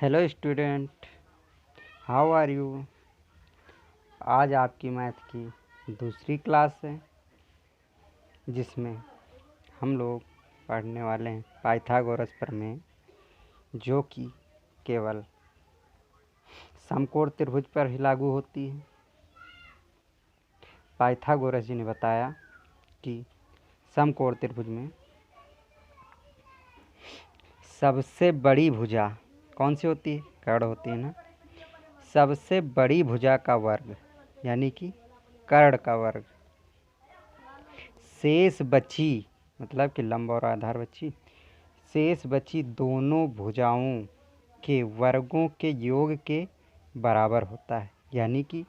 Hello student, how are you. आज आपकी math की दूसरी क्लास है जिसमें हम लोग पढ़ने वाले हैं पाइथागोरस प्रमेय, जो कि केवल समकोण त्रिभुज पर ही लागू होती है। पाइथागोरस जी ने बताया कि समकोण त्रिभुज में सबसे बड़ी भुजा कौन सी होती है? कर्ण होती है ना। सबसे बड़ी भुजा का वर्ग यानी कि कर्ण का वर्ग शेष बची, मतलब कि लंब और आधार बची, शेष बची दोनों भुजाओं के वर्गों के योग के बराबर होता है। यानी कि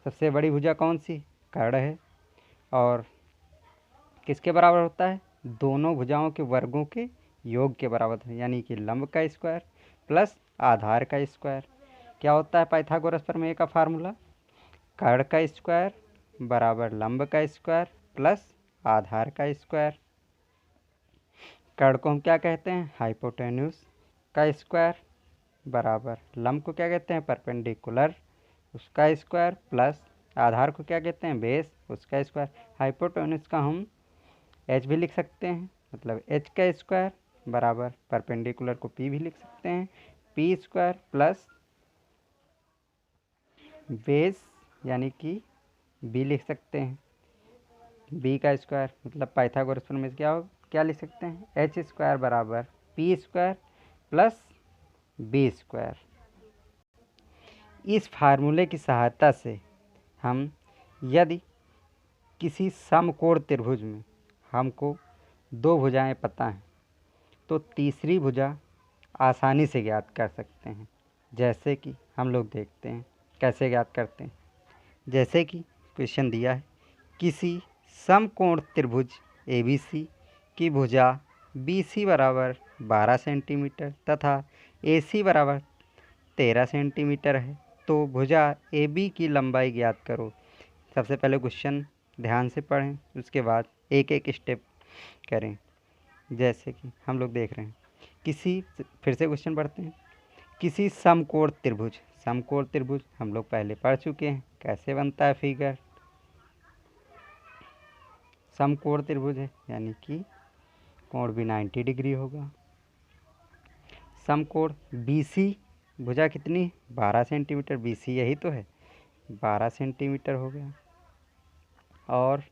सबसे बड़ी भुजा कौन सी? कर्ण है। और किसके बराबर होता है? दोनों भुजाओं के वर्गों के योग के बराबर है। यानी कि लंब का स्क्वायर प्लस आधार का स्क्वायर। क्या होता है पाइथागोरस प्रमेय का फार्मूला? कर्ण का स्क्वायर बराबर लंब का स्क्वायर प्लस आधार का स्क्वायर। कर्ण को हम क्या कहते हैं? हाइपोटेन्यूस का स्क्वायर बराबर लंब को क्या कहते हैं? परपेंडिकुलर उसका स्क्वायर प्लस आधार को क्या कहते हैं? बेस उसका स्क्वायर। हाइपोटेन्यूस का हम एच भी लिख सकते हैं, मतलब एच का स्क्वायर बराबर परपेंडिकुलर को पी भी लिख सकते हैं, पी स्क्वायर प्लस बेस यानी कि बी लिख सकते हैं, बी का स्क्वायर। मतलब पाइथागोरस प्रमेय में क्या लिख सकते हैं? एच स्क्वायर बराबर P square plus B square. इस फार्मूले की सहायता से हम यदि किसी समकोण त्रिभुज में हमको दो भुजाएं पता हैं तो तीसरी भुजा आसानी से ज्ञात कर सकते हैं। जैसे कि हम लोग देखते हैं कैसे ज्ञात करते हैं। जैसे कि क्वेश्चन दिया है, किसी समकोण त्रिभुज ABC की भुजा BC बराबर 12 सेंटीमीटर तथा AC बराबर 13 सेंटीमीटर है, तो भुजा AB की लंबाई ज्ञात करो। सबसे पहले क्वेश्चन ध्यान से पढ़ें, उसके बाद एक एक स्टेप करें। जैसे कि हम लोग देख रहे हैं फिर से क्वेश्चन पढ़ते हैं। किसी समकोण त्रिभुज हम लोग पहले पढ़ चुके हैं कैसे बनता है फिगर। समकोण त्रिभुज है यानी कि कोण भी 90 डिग्री होगा। समकोण BC भुजा कितनी? 12 सेंटीमीटर। BC यही तो है, 12 सेंटीमीटर हो गया। और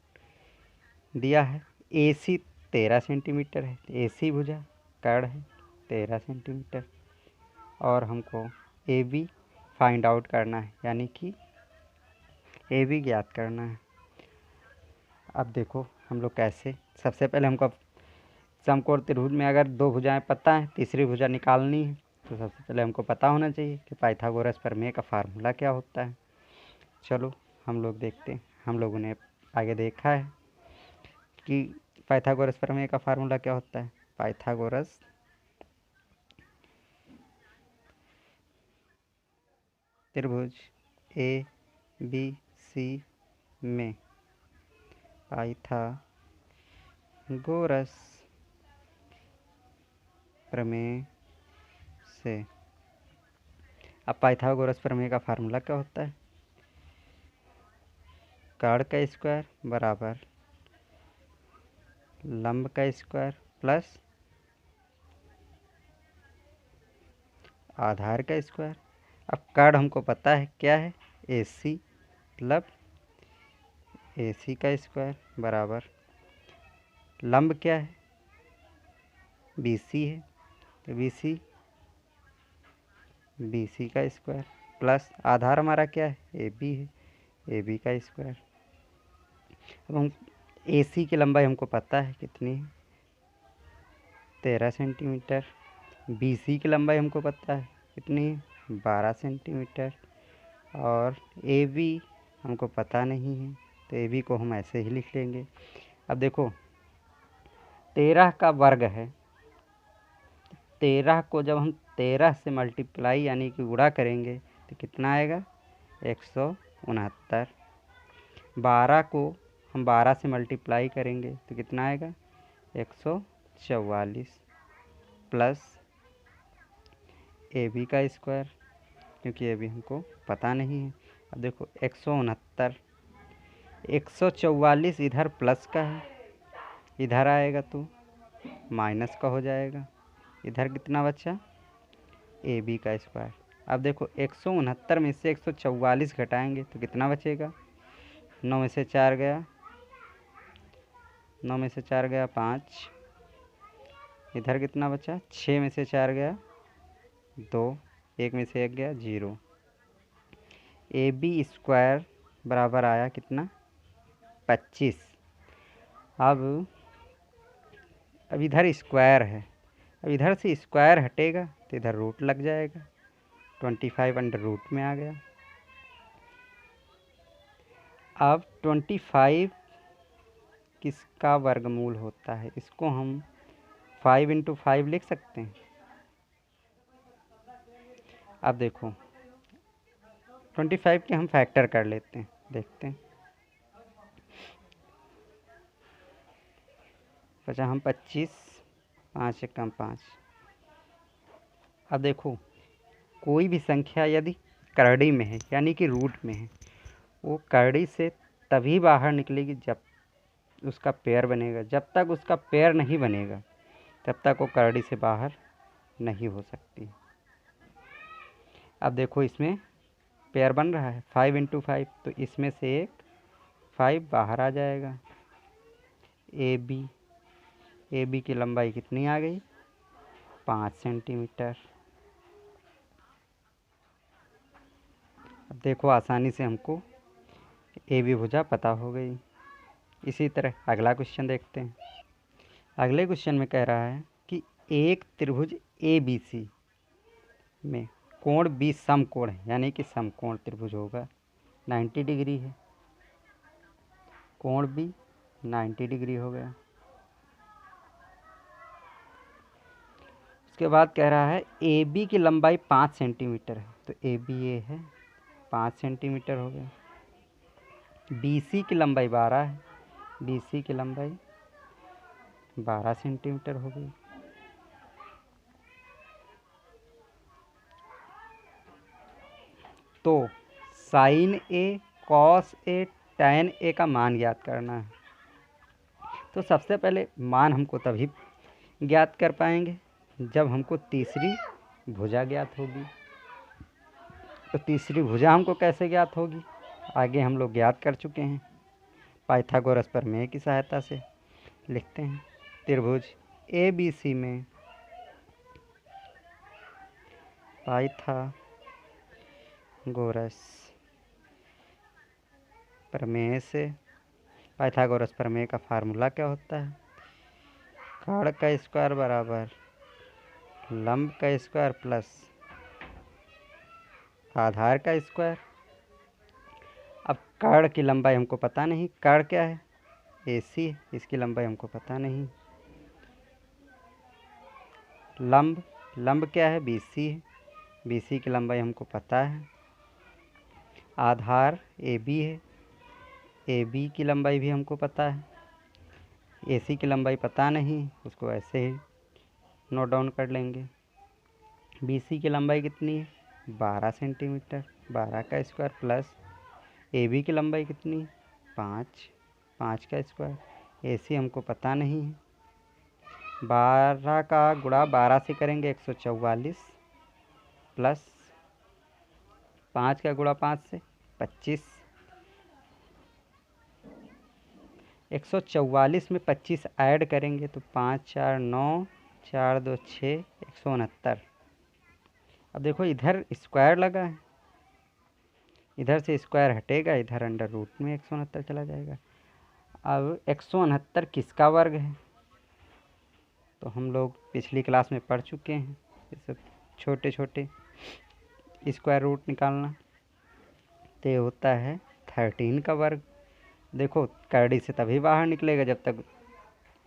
दिया है AC 13 सेंटीमीटर है, AC भुजा कर्ण है 13 सेंटीमीटर। और हमको AB फाइंड आउट करना है, यानी कि AB ज्ञात करना है। अब देखो हम लोग कैसे। सबसे पहले हमको समकोण त्रिभुज में अगर दो भुजाएं पता है, तीसरी भुजा निकालनी है, तो सबसे पहले हमको पता होना चाहिए कि पाइथागोरस प्रमेय का फार्मूला क्या होता है। चलो हम लोग देखते हैं। हम लोगों ने आगे देखा है कि पाइथागोरस प्रमेय का फार्मूला क्या होता है। पाइथागोरस त्रिभुज ABC में पाइथागोरस प्रमेय से। अब पाइथागोरस प्रमेय का फार्मूला क्या होता है? कर्ण का स्क्वायर बराबर लंब का स्क्वायर प्लस आधार का स्क्वायर। अब कर्ण हमको पता है क्या है? AC, मतलब AC का स्क्वायर बराबर लंब क्या है? BC है, तो BC का स्क्वायर प्लस आधार हमारा क्या है? AB है, AB का स्क्वायर। अब हम AC की लंबाई हमको पता है कितनी है? 13 सेंटीमीटर। BC की लंबाई हमको पता है कितनी है? 12 सेंटीमीटर। और AB हमको पता नहीं है, तो AB को हम ऐसे ही लिख लेंगे। अब देखो 13 का वर्ग है, 13 को जब हम 13 से मल्टीप्लाई यानी कि गुणा करेंगे तो कितना आएगा? 169। 12 को हम 12 से मल्टीप्लाई करेंगे तो कितना आएगा? 144 प्लस ए बी का स्क्वायर, क्योंकि ये भी हमको पता नहीं है। अब देखो 169, 144 इधर प्लस का है, इधर आएगा तो माइनस का हो जाएगा। इधर कितना बचा, ए बी का स्क्वायर। अब देखो 169 में से 144 घटाएंगे तो कितना बचेगा, 9 में से 4 गया, 9 में से 4 गया 5, इधर कितना बचा, 6 में से 4 गया 2, 1 में से 1 गया 0। ए बी स्क्वायर बराबर आया कितना, 25। अब इधर स्क्वायर है, अब इधर से स्क्वायर हटेगा तो इधर रूट लग जाएगा, 25 अंडर रूट में आ गया। अब 25 किसका वर्गमूल होता है, इसको हम 5 इंटू 5 लिख सकते हैं। अब देखो 25 के हम फैक्टर कर लेते हैं, देखते हैं। बचा हम 25, 5 एकम 5। अब देखो कोई भी संख्या यदि करड़ी में है यानी कि रूट में है, वो करड़ी से तभी बाहर निकलेगी जब उसका पेयर बनेगा। जब तक उसका पेयर नहीं बनेगा तब तक वो करड़ी से बाहर नहीं हो सकती। अब देखो इसमें पेयर बन रहा है 5 इंटू 5, तो इसमें से एक 5 बाहर आ जाएगा। ए बी की लंबाई कितनी आ गई, 5 सेंटीमीटर। अब देखो आसानी से हमको ए बी भुजा पता हो गई। इसी तरह अगला क्वेश्चन देखते हैं। अगले क्वेश्चन में कह रहा है कि एक त्रिभुज ए बी सी में कोण बी समकोण है, यानी कि समकोण त्रिभुज होगा, 90 डिग्री है। कोण बी 90 डिग्री हो गया। उसके बाद कह रहा है ए बी की लंबाई 5 सेंटीमीटर है, तो ए बी ये है 5 सेंटीमीटर हो गया। बी सी की लंबाई 12 है, बी सी की लंबाई 12 सेंटीमीटर हो गई। तो sign A, cos A, tan A का मान ज्ञात करना है। तो सबसे पहले मान हमको तभी ज्ञात कर पाएंगे जब हमको तीसरी भुजा ज्ञात होगी। तो तीसरी भुजा हमको कैसे ज्ञात होगी, आगे हम लोग ज्ञात कर चुके हैं, पाइथागोरस प्रमेय की सहायता से। लिखते हैं त्रिभुज ए बी सी में पाइथागोरस प्रमेय से, पाइथागोरस प्रमेय का फार्मूला क्या होता है, कर्ण का स्क्वायर बराबर लंब का स्क्वायर प्लस आधार का स्क्वायर। अब कर्ण की लंबाई हमको पता नहीं, कर्ण क्या है, ए सी, इसकी लंबाई हमको पता नहीं। लंब क्या है, बी सी है, बी सी की लंबाई हमको पता है। आधार ए बी है, ए बी की लंबाई भी हमको पता है। ए सी की लंबाई पता नहीं, उसको ऐसे ही नोट डाउन कर लेंगे। बी सी की लंबाई कितनी है, 12 सेंटीमीटर, 12 का स्क्वायर प्लस ए बी की लंबाई कितनी है, 5, 5 का स्क्वायर। ए सी हमको पता नहीं है, 12 का गुणा 12 से करेंगे 144 प्लस 5 का गुणा 5 से 25। 144 में 25 ऐड करेंगे तो 5 4 9, 4 2 6, 169। अब देखो इधर स्क्वायर लगा है, इधर से स्क्वायर हटेगा, इधर अंडर रूट में 169 चला जाएगा। अब 169 किसका वर्ग है, तो हम लोग पिछली क्लास में पढ़ चुके हैं ये सब छोटे छोटे स्क्वायर रूट निकालना। तो ये होता है 13 का वर्ग। देखो करड़ी से तभी बाहर निकलेगा जब तक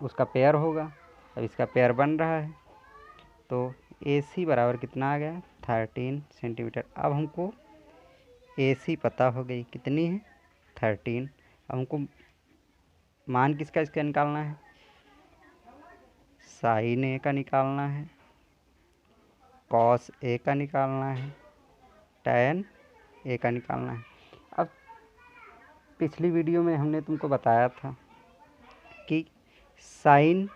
उसका पेयर होगा। अब इसका पेयर बन रहा है, तो ए सी बराबर कितना आ गया, 13 सेंटीमीटर। अब हमको ए सी पता हो गई कितनी है, 13। अब हमको मान किसका इसका निकालना है, साइन ए का निकालना है। कॉस ए का निकालना है, tan ए का निकालना है। अब पिछली वीडियो में हमने तुमको बताया था कि साइन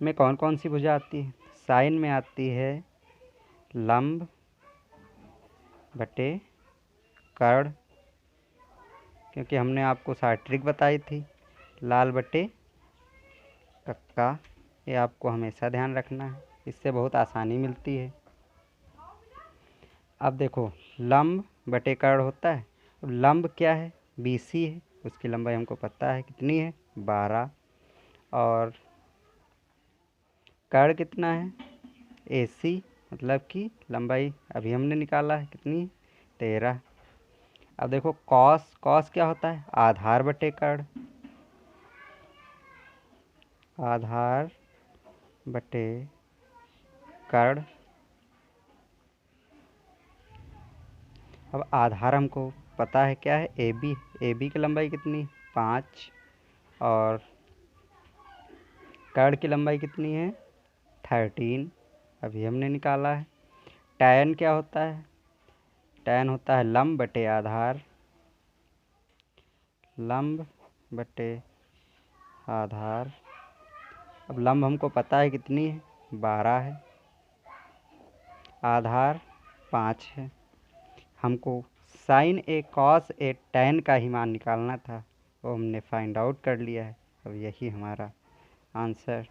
में कौन कौन सी भुजा आती है। साइन में आती है लंब बटे कर्ण, क्योंकि हमने आपको सार्ट्रिक बताई थी। लाल बटे कक्का, ये आपको हमेशा ध्यान रखना है, इससे बहुत आसानी मिलती है। अब देखो लंब बटे कर्ण होता है। लंब क्या है, BC है, उसकी लंबाई हमको पता है कितनी है, 12। और कर्ण कितना है, AC, मतलब कि लंबाई अभी हमने निकाला है कितनी, 13। अब देखो कॉस, कॉस क्या होता है, आधार बटे कर्ण, आधार बटे कर्ण। अब आधार हमको पता है क्या है, AB, AB की लंबाई कितनी, 5। और कर्ण की लंबाई कितनी है, 13, अभी हमने निकाला है। tan क्या होता है, tan होता है लंब बटे आधार, लंब बटे आधार। अब लंब हमको पता है कितनी है, 12 है, आधार 5 है। हमको sign A cos A tan का ही मान निकालना था, वो हमने फाइंड आउट कर लिया है। अब यही हमारा आंसर।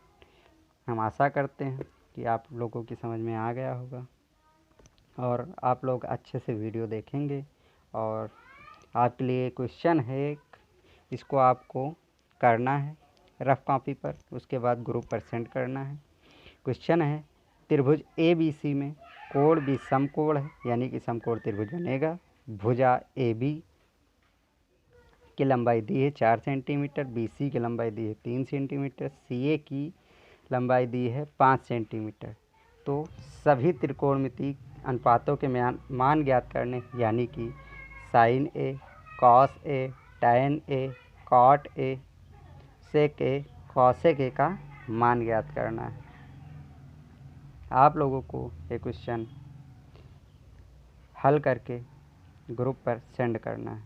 हम आशा करते हैं कि आप लोगों की समझ में आ गया होगा और आप लोग अच्छे से वीडियो देखेंगे। और आपके लिए क्वेश्चन है एक, इसको आपको करना है रफ कॉपी पर, उसके बाद ग्रुप पर सेंड करना है। क्वेश्चन है, त्रिभुज ABC में कोण भी समकोण है, यानी कि समकोण त्रिभुज बनेगा। भुजा AB की लंबाई दी है 4 सेंटीमीटर, BC की लंबाई दी है 3 सेंटीमीटर, CA की लंबाई दी है 5 सेंटीमीटर। तो सभी त्रिकोणमितीय अनुपातों के मान ज्ञात करने, यानी कि sine A, cos A, tan A, cot A, sec A, cosec A का मान ज्ञात करना है। आप लोगों को ये क्वेश्चन हल करके ग्रुप पर सेंड करना है।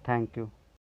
Thank you.